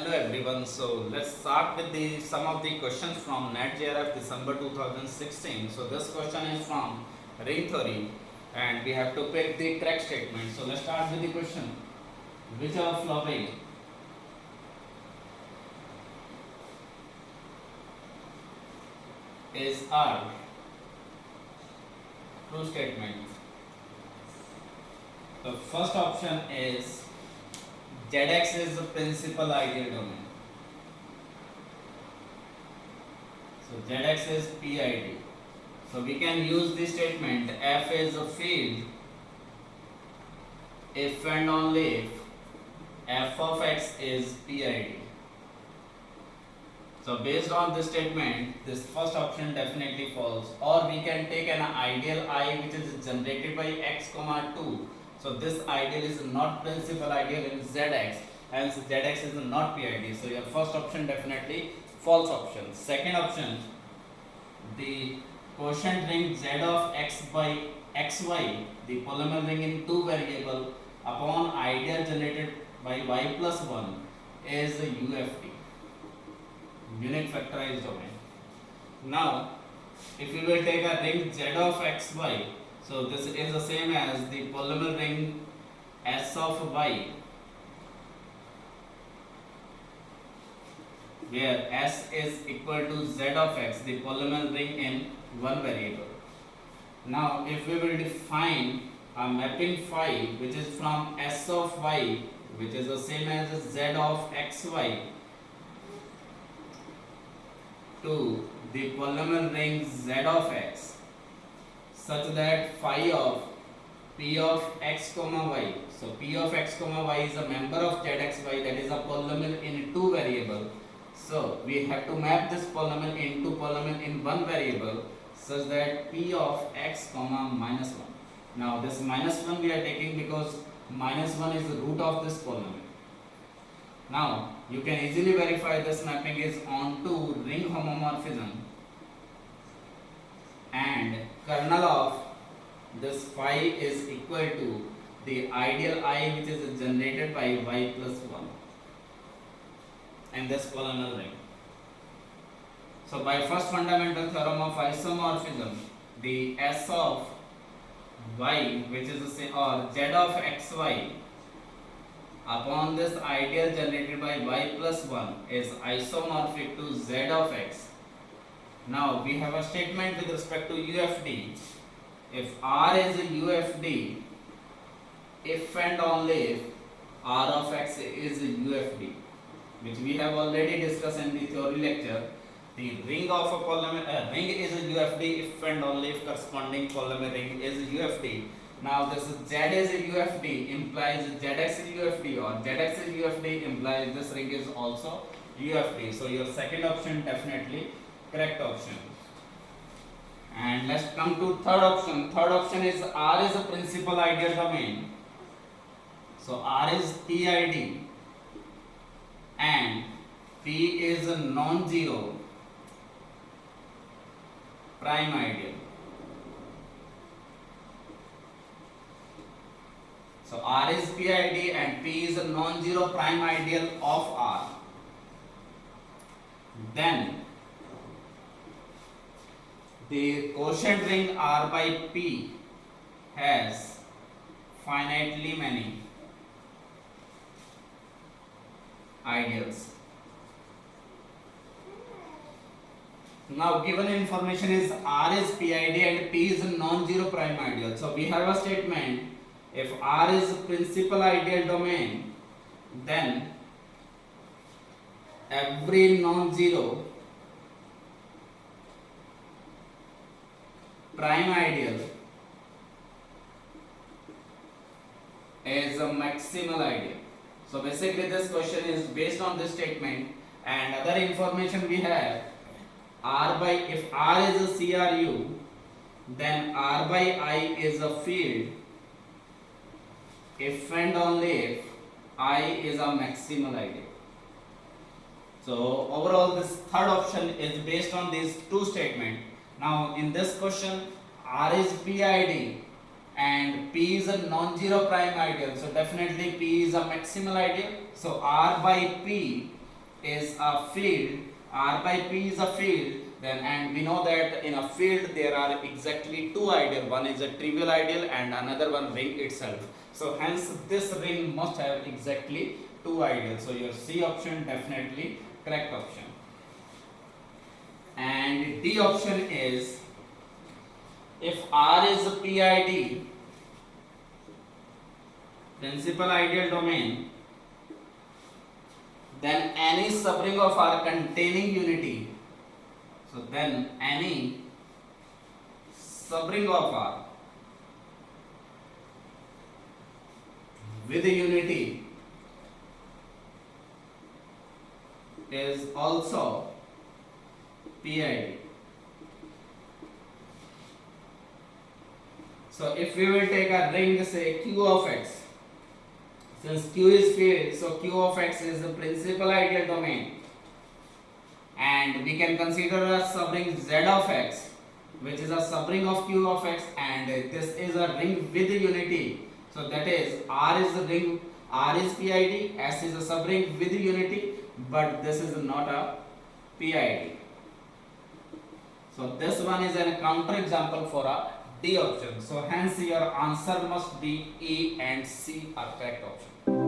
Hello everyone. So let's start with the some of the questions from NetJRF December 2016. So this question is from ring theory and we have to pick the correct statement. So let's start with the question. Which of following is our true statement? The first option is ZX is the principal ideal domain. So ZX is PID. So we can use this statement F is a field if and only if f of x is PID. So based on this statement, this first option definitely falls. Or we can take an ideal I which is generated by x comma 2. So this ideal is not principal ideal in ZX, hence ZX is not PID. So your first option definitely false option. Second option, the quotient ring Z of x by xy, the polynomial ring in two variable upon ideal generated by y plus 1 is a UFD, unique factorized domain. Now, if we will take a ring Z of xy, so this is the same as the polynomial ring S of y, where S is equal to Z of x, the polynomial ring in one variable. Now, if we will define a mapping phi which is from S of y, which is the same as Z of xy, to the polynomial ring Z of x, such that phi of P of x comma y. So P of x comma y is a member of ZXY, that is a polynomial in two variable. So we have to map this polynomial into polynomial in one variable such that P of x comma minus 1. Now this minus 1 we are taking because minus 1 is the root of this polynomial. Now you can easily verify this mapping is onto ring homomorphism, and kernel of this phi is equal to the ideal I which is generated by y plus 1 and this polynomial ring. So by first fundamental theorem of isomorphism, the S of y which is the same, or Z of xy upon this ideal generated by y plus 1 is isomorphic to Z of x. Now we have a statement with respect to UFD. If R is a UFD, if and only if R of x is a UFD, which we have already discussed in the theory lecture. The ring of a polynomial ring is a UFD if and only if corresponding polynomial ring is a UFD. Now this Z is a UFD implies ZX is UFD, or ZX is UFD implies this ring is also UFD. So your second option definitely correct option. And let's come to third option. Third option is R is a principal ideal domain. So R is PID and P is a non-zero prime ideal. So R is PID and P is a non-zero prime ideal of R. Then the quotient ring R by P has finitely many ideals. Now given information is R is PID and P is a non-zero prime ideal. So we have a statement, if R is principal ideal domain, then every non-zero prime ideal is a maximal ideal. So basically this question is based on this statement, and other information we have R by, if R is a CRU, then R by I is a field if and only if I is a maximal ideal. So overall this third option is based on these two statements. Now in this question R is PID and P is a non-zero prime ideal, so definitely P is a maximal ideal. So R by P is a field, R by P is a field, then and we know that in a field there are exactly two ideal, one is a trivial ideal and another one ring itself. So hence this ring must have exactly two ideals. So your C option definitely correct option. And D option is, if R is a PID, principal ideal domain, then any subring of R containing unity, so then any subring of R with unity is also PID. So if we will take a ring, say Q of X, since Q is field, so Q of X is the principal ideal domain, and we can consider a subring Z of X, which is a subring of Q of X, and this is a ring with unity. So that is R is the ring, R is PID, S is a subring with unity, but this is not a PID. So this one is a counter example for a D option. So hence your answer must be A and C are correct option.